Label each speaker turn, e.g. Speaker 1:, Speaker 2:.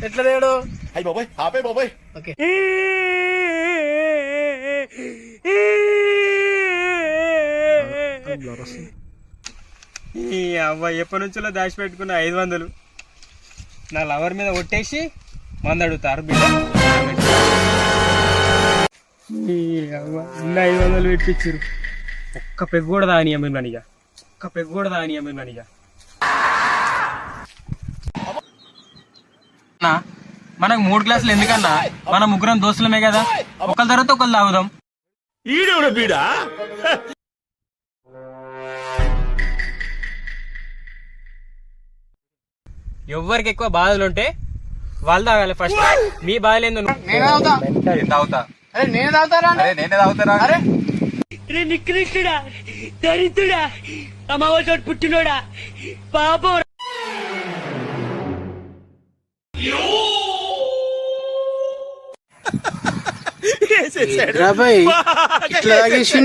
Speaker 1: ఎట్లా తేడు?
Speaker 2: అయ్యి బాబాయ్ ఆపే బాబాయ్.
Speaker 1: ఓకే.
Speaker 3: ఈ అవ్వ ఎప్పటి నుంచో దాచిపెట్టుకున్న 500 నా లవర్ మీద ఒట్టేసి మంది అడుగుతారు బిడ్డ. ఈ అవ్వ ఇన్ని 500 పెట్టించారు. ఒక్క పెగ్గు కూడా తాగనీయ మీరు ననిగా, ఒక్క పెగ్గు కూడా తాగనీయ మీరు ననిగా. మనకు 3 గ్లాసులు ఎందుకన్నా, మన ముగ్గురం దోస్తులమే కదా, ఒకళ్ళ తర్వాత ఒకళ్ళు తాగుదాం.
Speaker 2: ఈడెవడ బీడా?
Speaker 3: ఎవరికి ఎక్కువ బాధలు ఉంటే వాళ్ళు తాగాలి ఫస్ట్. మీ బాధలు ఏందో
Speaker 1: నేను తాగుతా.
Speaker 2: తాగుతా.
Speaker 1: అరే నేను తాగుతారా?
Speaker 2: నేనే తాగుతారా?
Speaker 1: అరే
Speaker 4: నికృష్టుడా, దరిద్రుడా, అమావాసోడు పుట్టినోడా, పాపం.
Speaker 1: ఇట్లా తాగేసి